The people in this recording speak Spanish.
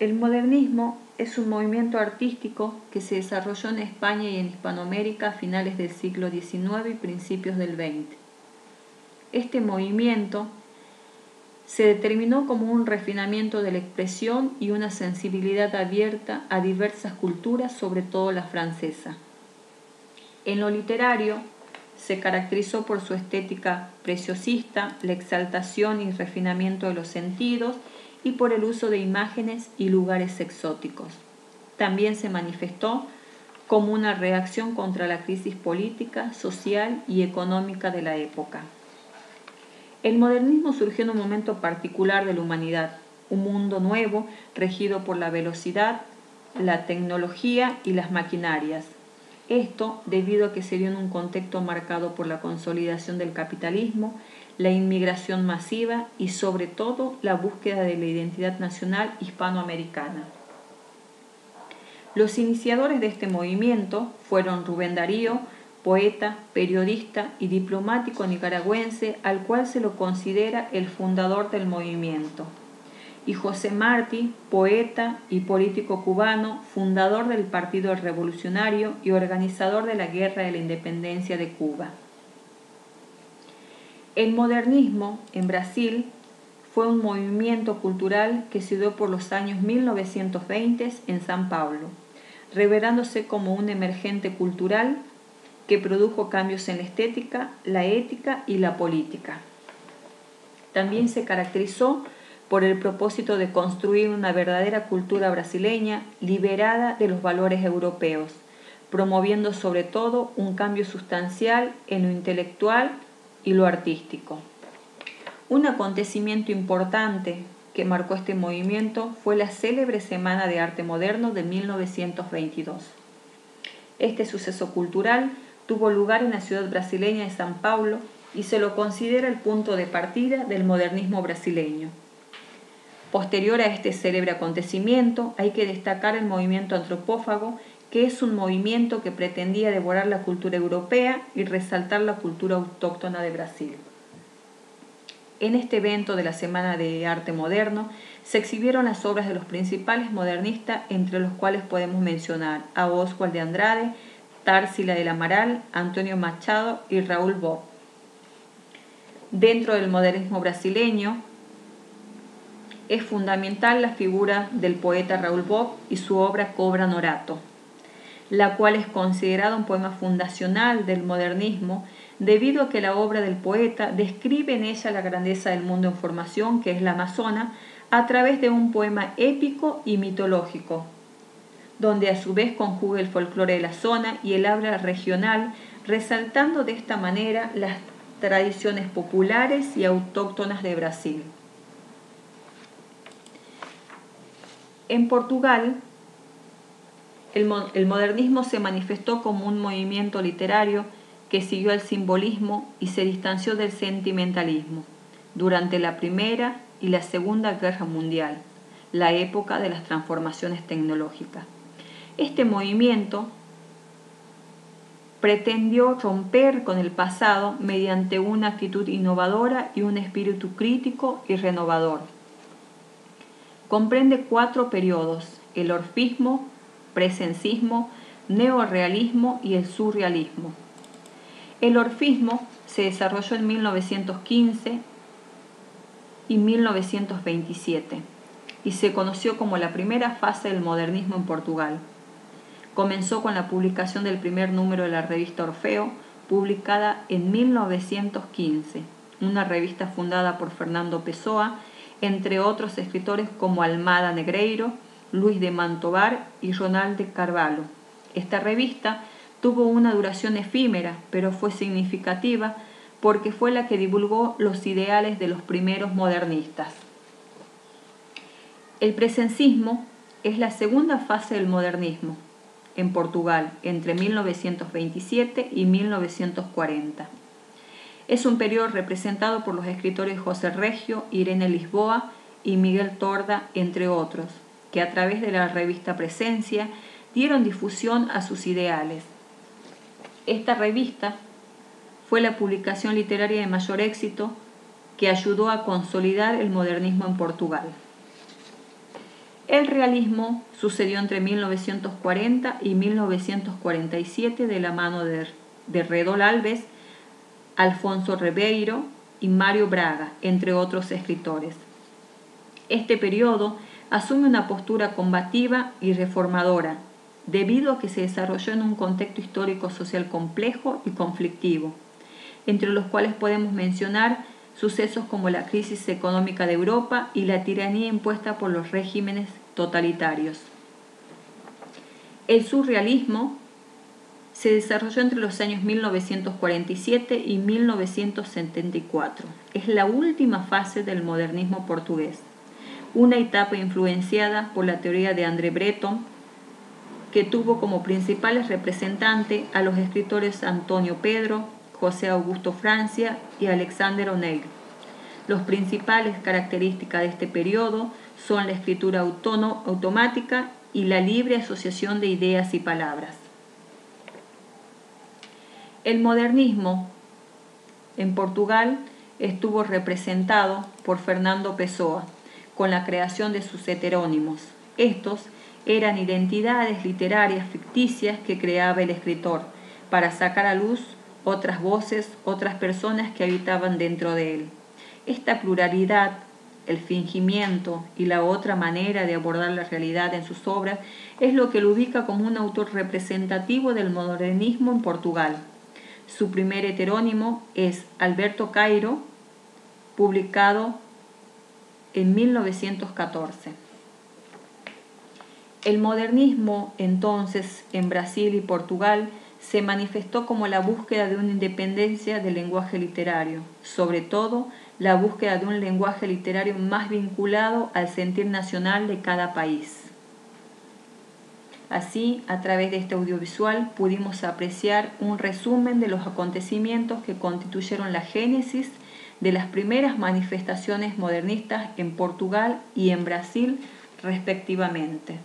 El modernismo es un movimiento artístico que se desarrolló en España y en Hispanoamérica a finales del siglo XIX y principios del XX. Este movimiento se determinó como un refinamiento de la expresión y una sensibilidad abierta a diversas culturas, sobre todo la francesa. En lo literario, se caracterizó por su estética preciosista, la exaltación y refinamiento de los sentidos y por el uso de imágenes y lugares exóticos. También se manifestó como una reacción contra la crisis política, social y económica de la época. El modernismo surgió en un momento particular de la humanidad, un mundo nuevo regido por la velocidad, la tecnología y las maquinarias. Esto debido a que se dio en un contexto marcado por la consolidación del capitalismo, la inmigración masiva y sobre todo la búsqueda de la identidad nacional hispanoamericana. Los iniciadores de este movimiento fueron Rubén Darío, poeta, periodista y diplomático nicaragüense al cual se lo considera el fundador del movimiento, y José Martí, poeta y político cubano, fundador del Partido Revolucionario y organizador de la Guerra de la Independencia de Cuba. El modernismo en Brasil fue un movimiento cultural que se dio por los años 1920 en São Paulo, revelándose como un emergente cultural que produjo cambios en la estética, la ética y la política. También se caracterizó por el propósito de construir una verdadera cultura brasileña liberada de los valores europeos, promoviendo sobre todo un cambio sustancial en lo intelectual y lo artístico. Un acontecimiento importante que marcó este movimiento fue la célebre Semana de Arte Moderno de 1922. Este suceso cultural tuvo lugar en la ciudad brasileña de São Paulo y se lo considera el punto de partida del modernismo brasileño. Posterior a este célebre acontecimiento, hay que destacar el movimiento antropófago, que es un movimiento que pretendía devorar la cultura europea y resaltar la cultura autóctona de Brasil. En este evento de la Semana de Arte Moderno se exhibieron las obras de los principales modernistas, entre los cuales podemos mencionar a Oswald de Andrade, Tarsila del Amaral, Antonio Machado y Raúl Bock. Dentro del modernismo brasileño es fundamental la figura del poeta Raúl Bock y su obra Cobra Norato, la cual es considerada un poema fundacional del modernismo debido a que la obra del poeta describe en ella la grandeza del mundo en formación, que es la Amazona, a través de un poema épico y mitológico, donde a su vez conjuga el folclore de la zona y el habla regional, resaltando de esta manera las tradiciones populares y autóctonas de Brasil. En Portugal, el modernismo se manifestó como un movimiento literario que siguió el simbolismo y se distanció del sentimentalismo durante la Primera y la Segunda Guerra Mundial, la época de las transformaciones tecnológicas. Este movimiento pretendió romper con el pasado mediante una actitud innovadora y un espíritu crítico y renovador. Comprende 4 periodos: el orfismo, presencismo, neorrealismo y el surrealismo. El orfismo se desarrolló en 1915 y 1927 y se conoció como la primera fase del modernismo en Portugal. Comenzó con la publicación del primer número de la revista Orfeo, publicada en 1915, una revista fundada por Fernando Pessoa, entre otros escritores como Almada Negreiro, Luis de Mantovar y Ronald de Carvalho. Esta revista tuvo una duración efímera, pero fue significativa porque fue la que divulgó los ideales de los primeros modernistas. El presencismo es la segunda fase del modernismo en Portugal, entre 1927 y 1940. Es un periodo representado por los escritores José Reggio, Irene Lisboa y Miguel Torda, entre otros, que a través de la revista Presencia dieron difusión a sus ideales. Esta revista fue la publicación literaria de mayor éxito que ayudó a consolidar el modernismo en Portugal. El realismo sucedió entre 1940 y 1947 de la mano de Redol Alves, Alfonso Ribeiro y Mário Braga, entre otros escritores. Este periodo asume una postura combativa y reformadora, debido a que se desarrolló en un contexto histórico-social complejo y conflictivo, entre los cuales podemos mencionar sucesos como la crisis económica de Europa y la tiranía impuesta por los regímenes totalitarios. El surrealismo se desarrolló entre los años 1947 y 1974. Es la última fase del modernismo portugués, una etapa influenciada por la teoría de André Breton, que tuvo como principales representantes a los escritores Antonio Pedro, José Augusto Francia y Alexander O'Neill. Las principales características de este periodo son la escritura automática y la libre asociación de ideas y palabras. El modernismo en Portugal estuvo representado por Fernando Pessoa, con la creación de sus heterónimos. Estos eran identidades literarias ficticias que creaba el escritor para sacar a luz otras voces, otras personas que habitaban dentro de él. Esta pluralidad, el fingimiento y la otra manera de abordar la realidad en sus obras es lo que lo ubica como un autor representativo del modernismo en Portugal. Su primer heterónimo es Alberto Cairo, publicado en 1914. El modernismo, entonces, en Brasil y Portugal, se manifestó como la búsqueda de una independencia del lenguaje literario, sobre todo la búsqueda de un lenguaje literario más vinculado al sentir nacional de cada país. Así, a través de este audiovisual pudimos apreciar un resumen de los acontecimientos que constituyeron la génesis de las primeras manifestaciones modernistas en Portugal y en Brasil, respectivamente.